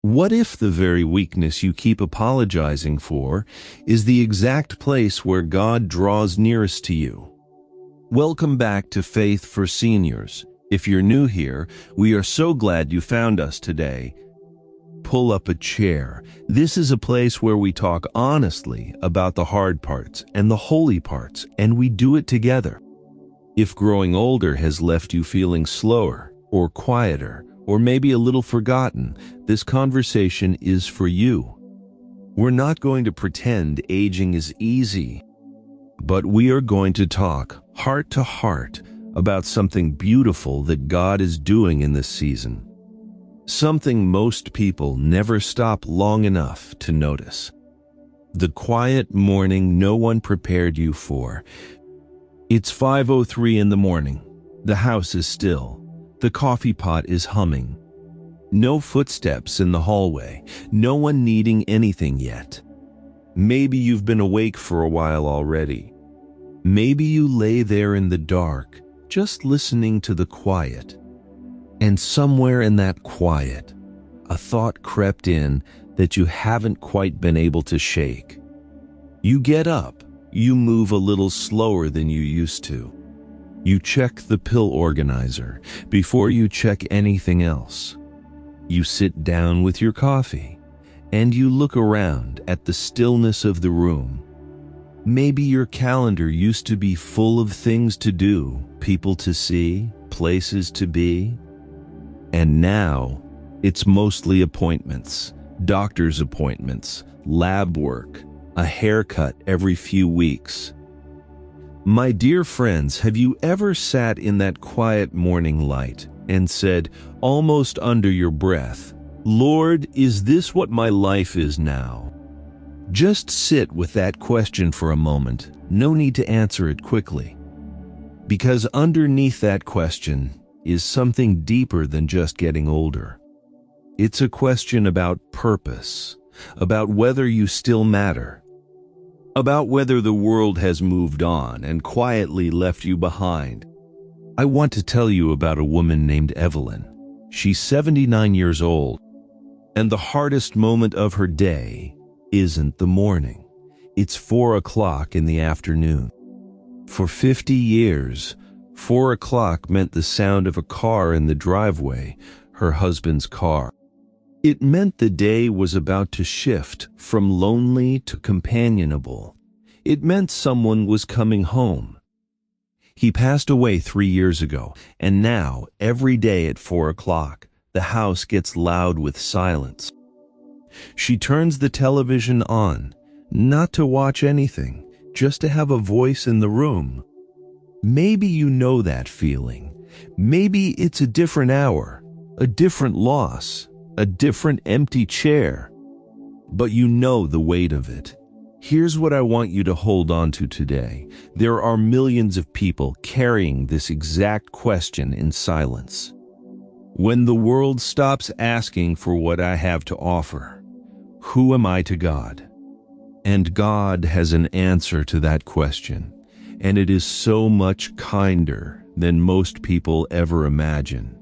What if the very weakness you keep apologizing for is the exact place where God draws nearest to you? Welcome back to Faith for Seniors. If you're new here, we are so glad you found us today. Pull up a chair. This is a place where we talk honestly about the hard parts and the holy parts, and we do it together. If growing older has left you feeling slower or quieter, or maybe a little forgotten, this conversation is for you. We're not going to pretend aging is easy, but we are going to talk heart to heart about something beautiful that God is doing in this season. Something most people never stop long enough to notice. The quiet morning no one prepared you for. It's 5:03 in the morning. The house is still. The coffee pot is humming. No footsteps in the hallway. No one needing anything yet. Maybe you've been awake for a while already. Maybe you lay there in the dark, just listening to the quiet. And somewhere in that quiet, a thought crept in that you haven't quite been able to shake. You get up. You move a little slower than you used to. You check the pill organizer before you check anything else. You sit down with your coffee, and you look around at the stillness of the room. Maybe your calendar used to be full of things to do, people to see, places to be. And now, it's mostly appointments, doctor's appointments, lab work, a haircut every few weeks. My dear friends, have you ever sat in that quiet morning light and said, almost under your breath, "Lord, is this what my life is now?" Just sit with that question for a moment. No need to answer it quickly. Because underneath that question is something deeper than just getting older. It's a question about purpose, about whether you still matter, about whether the world has moved on and quietly left you behind. I want to tell you about a woman named Evelyn. She's 79 years old, and the hardest moment of her day isn't the morning. It's 4 o'clock in the afternoon. For 50 years, 4 o'clock meant the sound of a car in the driveway, her husband's car. It meant the day was about to shift from lonely to companionable. It meant someone was coming home. He passed away 3 years ago, and now, every day at 4 o'clock, the house gets loud with silence. She turns the television on, not to watch anything, just to have a voice in the room. Maybe you know that feeling. Maybe it's a different hour, a different loss, a different empty chair. But you know the weight of it. Here's what I want you to hold on to today. There are millions of people carrying this exact question in silence. When the world stops asking for what I have to offer, who am I to God? And God has an answer to that question. And it is so much kinder than most people ever imagine.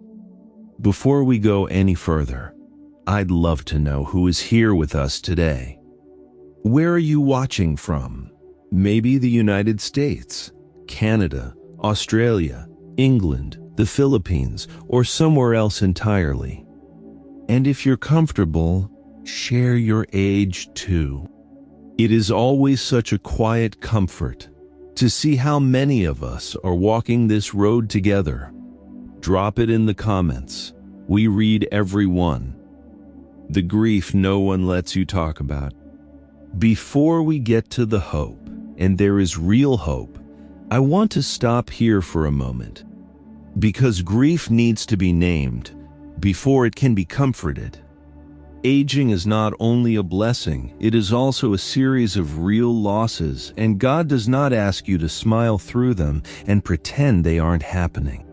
Before we go any further, I'd love to know who is here with us today. Where are you watching from? Maybe the United States, Canada, Australia, England, the Philippines, or somewhere else entirely. And if you're comfortable, share your age too. It is always such a quiet comfort to see how many of us are walking this road together. Drop it in the comments. We read every one. The grief no one lets you talk about. Before we get to the hope, and there is real hope, I want to stop here for a moment. Because grief needs to be named before it can be comforted. Aging is not only a blessing, it is also a series of real losses, and God does not ask you to smile through them and pretend they aren't happening.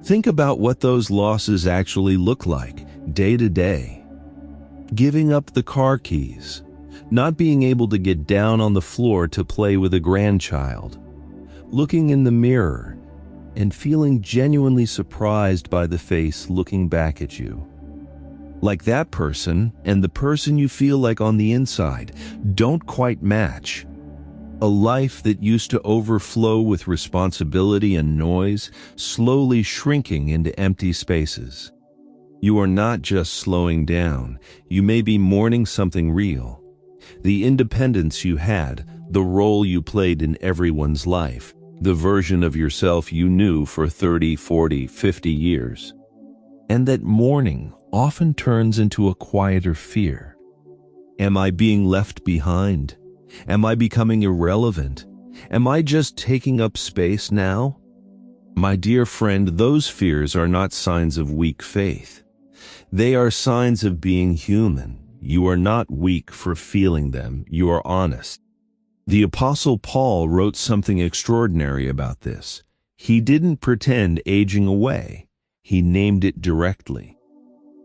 Think about what those losses actually look like, day to day. Giving up the car keys, not being able to get down on the floor to play with a grandchild, looking in the mirror and feeling genuinely surprised by the face looking back at you. Like that person and the person you feel like on the inside don't quite match. A life that used to overflow with responsibility and noise, slowly shrinking into empty spaces. You are not just slowing down, you may be mourning something real. The independence you had, the role you played in everyone's life, the version of yourself you knew for 30, 40, 50 years. And that mourning often turns into a quieter fear. Am I being left behind? Am I becoming irrelevant? Am I just taking up space now? My dear friend, those fears are not signs of weak faith. They are signs of being human. You are not weak for feeling them. You are honest. The Apostle Paul wrote something extraordinary about this. He didn't pretend aging away. He named it directly.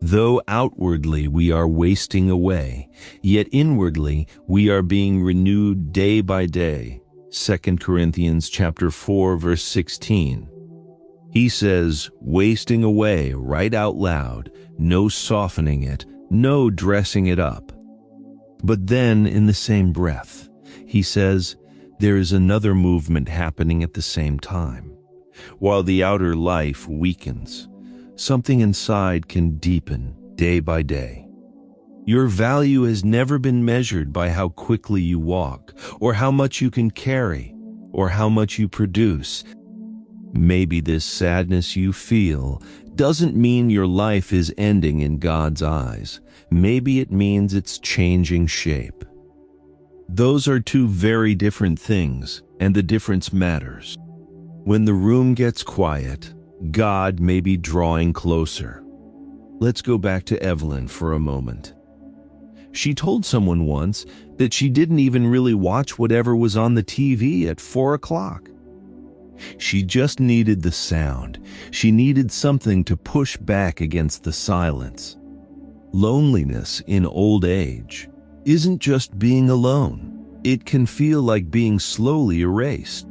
Though outwardly we are wasting away, yet inwardly we are being renewed day by day. 2 Corinthians chapter 4, verse 16. He says, wasting away right out loud, no softening it, no dressing it up. But then, in the same breath, he says, there is another movement happening at the same time. While the outer life weakens, something inside can deepen day by day. Your value has never been measured by how quickly you walk, or how much you can carry, or how much you produce. Maybe this sadness you feel doesn't mean your life is ending in God's eyes. Maybe it means it's changing shape. Those are two very different things, and the difference matters. When the room gets quiet, God may be drawing closer. Let's go back to Evelyn for a moment. She told someone once that she didn't even really watch whatever was on the TV at 4 o'clock. She just needed the sound. She needed something to push back against the silence. Loneliness in old age isn't just being alone. It can feel like being slowly erased.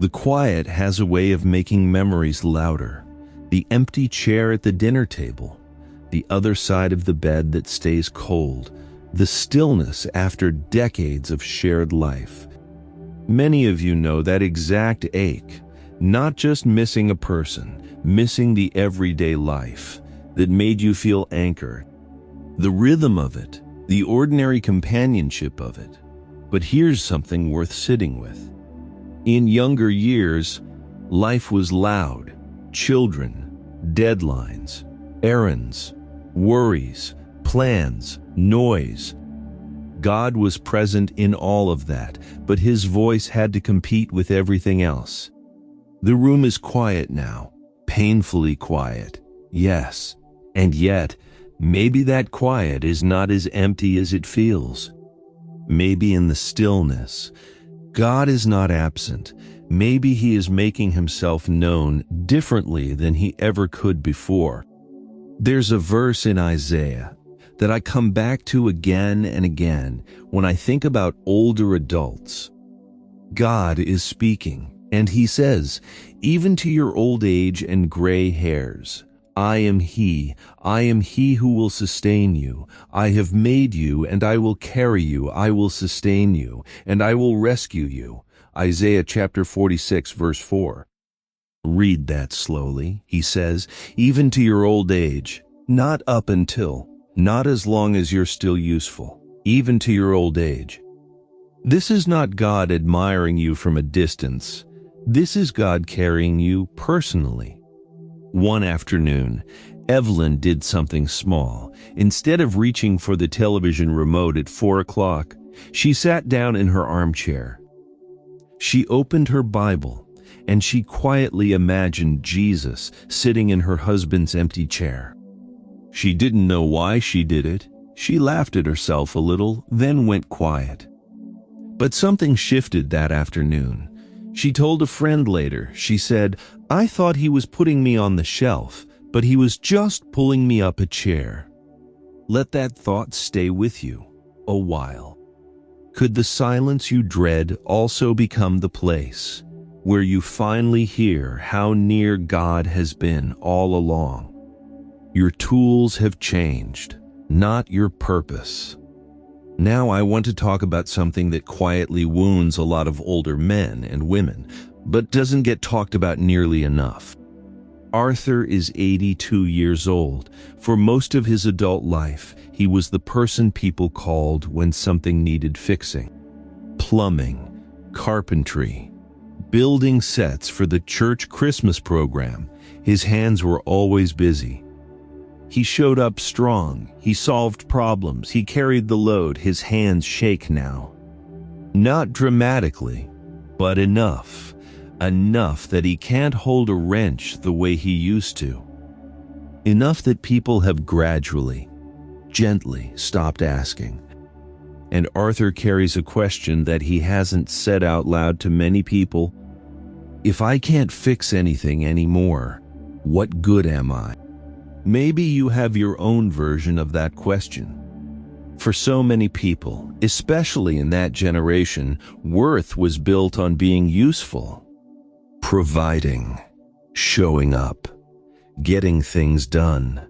The quiet has a way of making memories louder. The empty chair at the dinner table, the other side of the bed that stays cold, the stillness after decades of shared life. Many of you know that exact ache, not just missing a person, missing the everyday life that made you feel anchored. The rhythm of it, the ordinary companionship of it. But here's something worth sitting with. In younger years, life was loud. Children, deadlines, errands, worries, plans, noise. God was present in all of that, but his voice had to compete with everything else. The room is quiet now, painfully quiet, yes, and yet, maybe that quiet is not as empty as it feels. Maybe in the stillness, God is not absent. Maybe he is making himself known differently than he ever could before. There's a verse in Isaiah that I come back to again and again when I think about older adults. God is speaking, and he says, even to your old age and gray hairs, I am he who will sustain you. I have made you, and I will carry you. I will sustain you, and I will rescue you. Isaiah chapter 46, verse 4. Read that slowly. He says, even to your old age, not up until, not as long as you're still useful, even to your old age. This is not God admiring you from a distance. This is God carrying you personally. One afternoon, Evelyn did something small. Instead of reaching for the television remote at 4 o'clock, she sat down in her armchair. She opened her Bible, and she quietly imagined Jesus sitting in her husband's empty chair. She didn't know why she did it. She laughed at herself a little, then went quiet. But something shifted that afternoon. She told a friend later. She said, I thought he was putting me on the shelf, but he was just pulling me up a chair. Let that thought stay with you a while. Could the silence you dread also become the place where you finally hear how near God has been all along? Your tools have changed, not your purpose. Now I want to talk about something that quietly wounds a lot of older men and women, but doesn't get talked about nearly enough. Arthur is 82 years old. For most of his adult life, he was the person people called when something needed fixing. Plumbing, carpentry, building sets for the church Christmas program. His hands were always busy. He showed up strong. He solved problems. He carried the load. His hands shake now. Not dramatically, but enough. Enough that he can't hold a wrench the way he used to. Enough that people have gradually, gently stopped asking. And Arthur carries a question that he hasn't said out loud to many people. If I can't fix anything anymore, what good am I? Maybe you have your own version of that question. For so many people, especially in that generation, worth was built on being useful, providing, showing up, getting things done.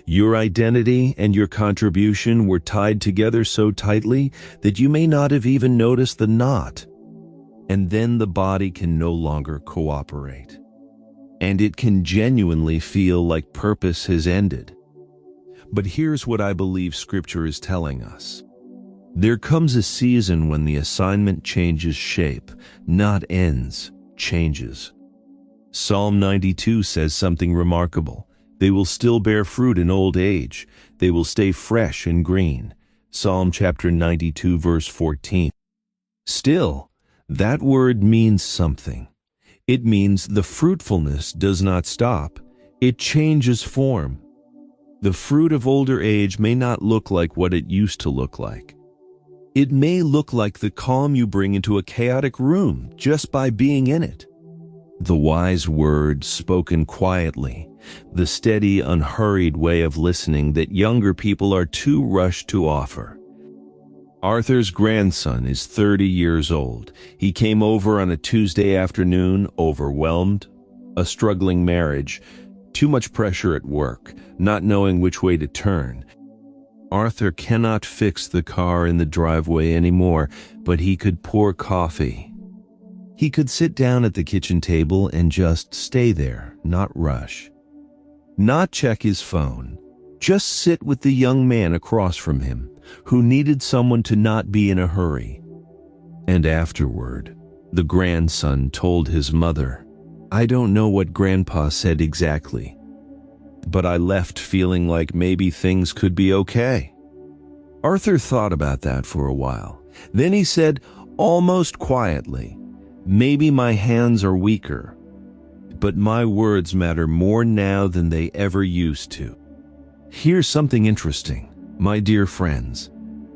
Your identity and your contribution were tied together so tightly that you may not have even noticed the knot. And then the body can no longer cooperate. And it can genuinely feel like purpose has ended. But here's what I believe Scripture is telling us. There comes a season when the assignment changes shape, not ends, changes. Psalm 92 says something remarkable. They will still bear fruit in old age. They will stay fresh and green. Psalm chapter 92, verse 14. Still, that word means something. It means the fruitfulness does not stop. It changes form. The fruit of older age may not look like what it used to look like. It may look like the calm you bring into a chaotic room just by being in it. The wise words spoken quietly, the steady, unhurried way of listening that younger people are too rushed to offer. Arthur's grandson is 30 years old. He came over on a Tuesday afternoon, overwhelmed, a struggling marriage, too much pressure at work, not knowing which way to turn. Arthur cannot fix the car in the driveway anymore, but he could pour coffee. He could sit down at the kitchen table and just stay there, not rush. Not check his phone. Just sit with the young man across from him, who needed someone to not be in a hurry. And afterward, the grandson told his mother, I don't know what Grandpa said exactly, but I left feeling like maybe things could be okay. Arthur thought about that for a while. Then he said, almost quietly, maybe my hands are weaker, but my words matter more now than they ever used to. Here's something interesting, my dear friends.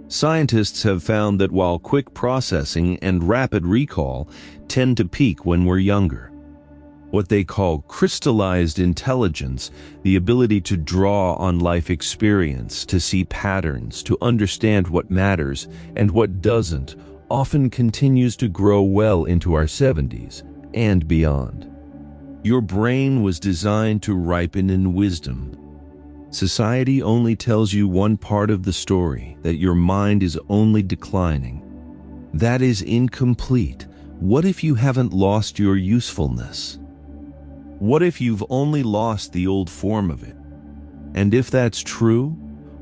Scientists have found that while quick processing and rapid recall tend to peak when we're younger, what they call crystallized intelligence, the ability to draw on life experience, to see patterns, to understand what matters and what doesn't, often continues to grow well into our 70s and beyond. Your brain was designed to ripen in wisdom. Society only tells you one part of the story, that your mind is only declining. That is incomplete. What if you haven't lost your usefulness? What if you've only lost the old form of it? And if that's true,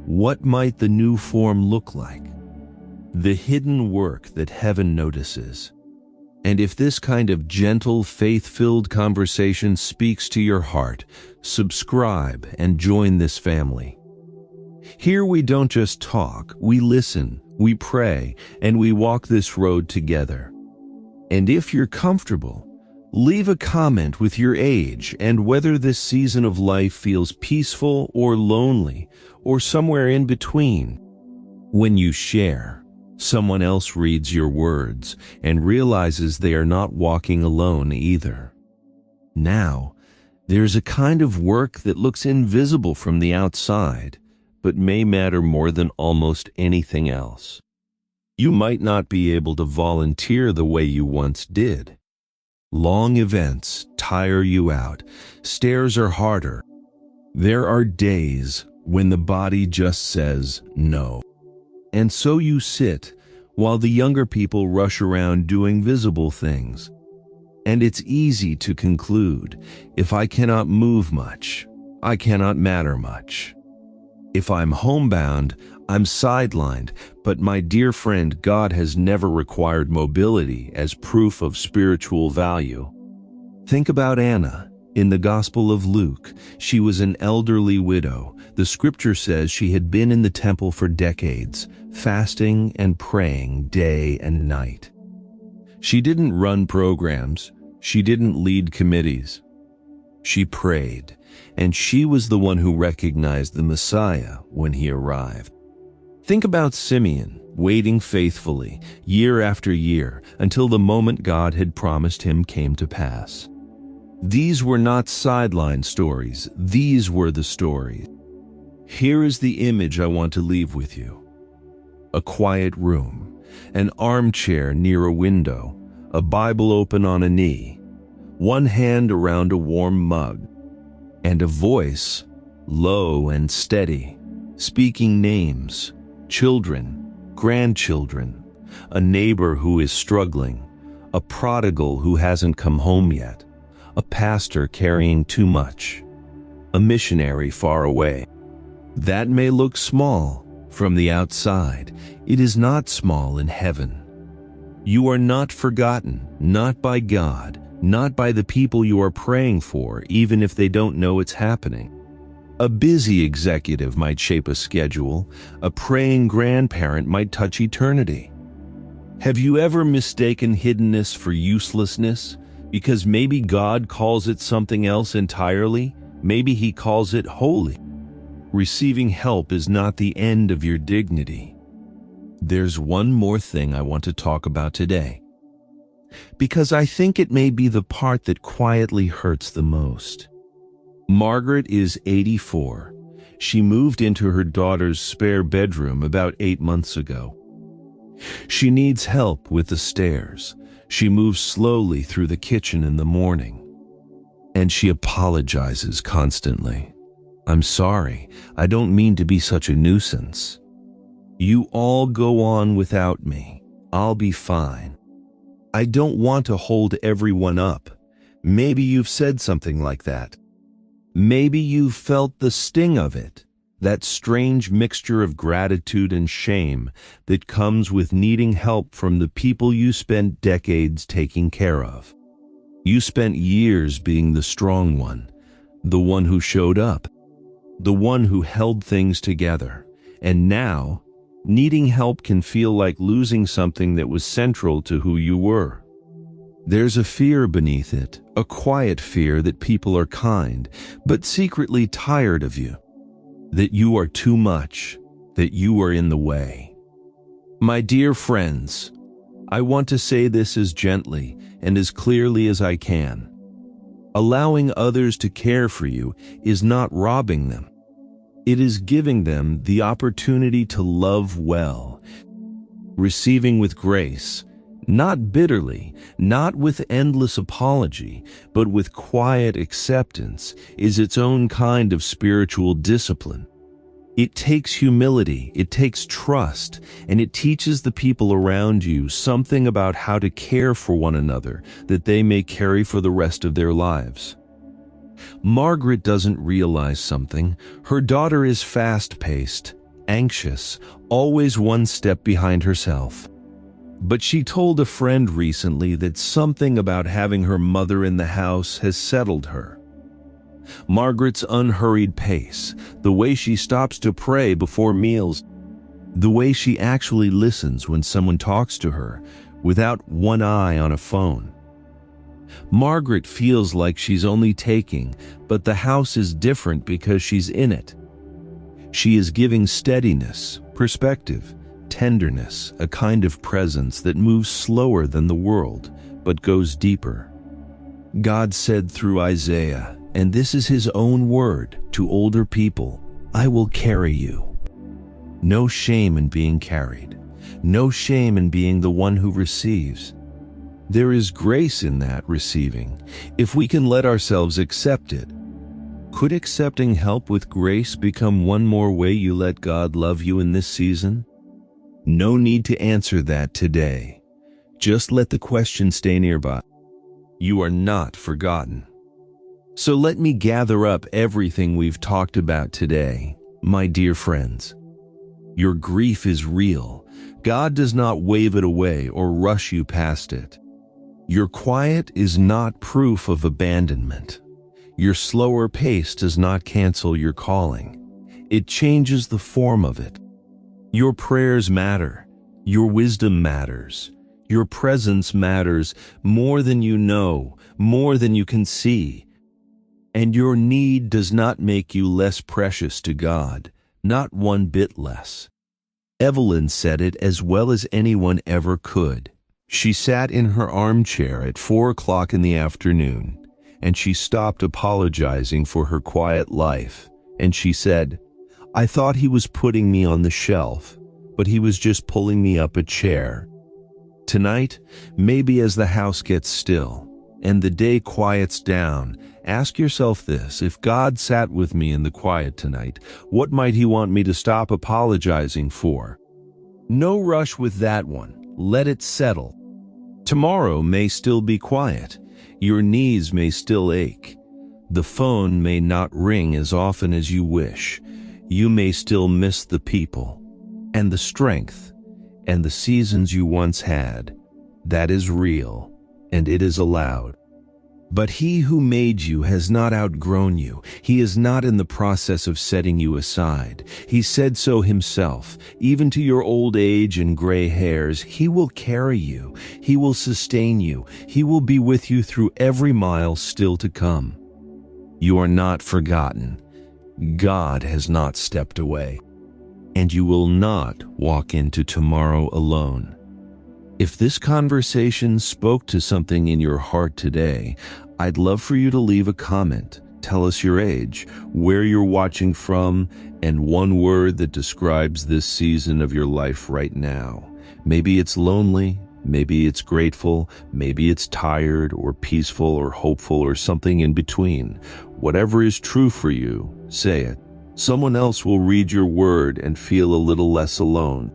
what might the new form look like? The hidden work that heaven notices. And if this kind of gentle, faith-filled conversation speaks to your heart, subscribe and join this family. Here we don't just talk, we listen, we pray, and we walk this road together. And if you're comfortable, leave a comment with your age and whether this season of life feels peaceful or lonely, or somewhere in between. When you share, someone else reads your words and realizes they are not walking alone either. Now, there's a kind of work that looks invisible from the outside, but may matter more than almost anything else. You might not be able to volunteer the way you once did. Long events tire you out. Stairs are harder. There are days when the body just says no. And so you sit while the younger people rush around doing visible things. And it's easy to conclude, if I cannot move much, I cannot matter much. If I'm homebound, I'm sidelined, but my dear friend, God has never required mobility as proof of spiritual value. Think about Anna. In the Gospel of Luke, she was an elderly widow. The scripture says she had been in the temple for decades, fasting and praying day and night. She didn't run programs. She didn't lead committees. She prayed, and she was the one who recognized the Messiah when he arrived. Think about Simeon, waiting faithfully, year after year, until the moment God had promised him came to pass. These were not sideline stories. These were the stories. Here is the image I want to leave with you. A quiet room, an armchair near a window, a Bible open on a knee, one hand around a warm mug, and a voice, low and steady, speaking names, children, grandchildren, a neighbor who is struggling, a prodigal who hasn't come home yet, a pastor carrying too much, a missionary far away. That may look small from the outside. It is not small in heaven. You are not forgotten, not by God, not by the people you are praying for, even if they don't know it's happening. A busy executive might shape a schedule. A praying grandparent might touch eternity. Have you ever mistaken hiddenness for uselessness? Because maybe God calls it something else entirely. Maybe He calls it holy. Receiving help is not the end of your dignity. There's one more thing I want to talk about today, because I think it may be the part that quietly hurts the most. Margaret is 84. She moved into her daughter's spare bedroom about 8 months ago. She needs help with the stairs. She moves slowly through the kitchen in the morning, and she apologizes constantly. I'm sorry, I don't mean to be such a nuisance. You all go on without me. I'll be fine. I don't want to hold everyone up. Maybe you've said something like that. Maybe you've felt the sting of it, that strange mixture of gratitude and shame that comes with needing help from the people you spent decades taking care of. You spent years being the strong one, the one who showed up, the one who held things together, and now, needing help can feel like losing something that was central to who you were. There's a fear beneath it, a quiet fear that people are kind, but secretly tired of you, that you are too much, that you are in the way. My dear friends, I want to say this as gently and as clearly as I can. Allowing others to care for you is not robbing them. It is giving them the opportunity to love well, receiving with grace, not bitterly, not with endless apology, but with quiet acceptance, is its own kind of spiritual discipline. It takes humility, it takes trust, and it teaches the people around you something about how to care for one another that they may carry for the rest of their lives. Margaret doesn't realize something. Her daughter is fast-paced, anxious, always one step behind herself. But she told a friend recently that something about having her mother in the house has settled her. Margaret's unhurried pace, the way she stops to pray before meals, the way she actually listens when someone talks to her without one eye on a phone. Margaret feels like she's only taking, but the house is different because she's in it. She is giving steadiness, perspective, tenderness, a kind of presence that moves slower than the world, but goes deeper. God said through Isaiah, and this is His own word to older people, I will carry you. No shame in being carried. No shame in being the one who receives. There is grace in that receiving, if we can let ourselves accept it. Could accepting help with grace become one more way you let God love you in this season? No need to answer that today. Just let the question stay nearby. You are not forgotten. So let me gather up everything we've talked about today, my dear friends. Your grief is real. God does not wave it away or rush you past it. Your quiet is not proof of abandonment. Your slower pace does not cancel your calling. It changes the form of it. Your prayers matter. Your wisdom matters. Your presence matters more than you know, more than you can see. And your need does not make you less precious to God, not one bit less. Evelyn said it as well as anyone ever could. She sat in her armchair at 4 o'clock in the afternoon, and she stopped apologizing for her quiet life, and she said, "I thought he was putting me on the shelf, but he was just pulling me up a chair." Tonight, maybe as the house gets still and the day quiets down, ask yourself this: if God sat with me in the quiet tonight, what might he want me to stop apologizing for? No rush with that one. Let it settle. Tomorrow may still be quiet. Your knees may still ache. The phone may not ring as often as you wish. You may still miss the people and the strength and the seasons you once had. That is real, and it is allowed. But he who made you has not outgrown you. He is not in the process of setting you aside. He said so himself. Even to your old age and gray hairs, he will carry you. He will sustain you. He will be with you through every mile still to come. You are not forgotten. God has not stepped away. And you will not walk into tomorrow alone. If this conversation spoke to something in your heart today, I'd love for you to leave a comment. Tell us your age, where you're watching from, and one word that describes this season of your life right now. Maybe it's lonely, maybe it's grateful, maybe it's tired or peaceful or hopeful or something in between. Whatever is true for you, say it. Someone else will read your word and feel a little less alone.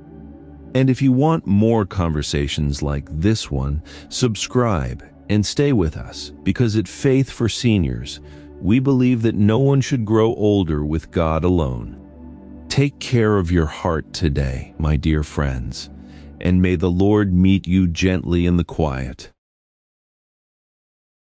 And if you want more conversations like this one, subscribe and stay with us, because at Faith for Seniors, we believe that no one should grow older with God alone. Take care of your heart today, my dear friends, and may the Lord meet you gently in the quiet.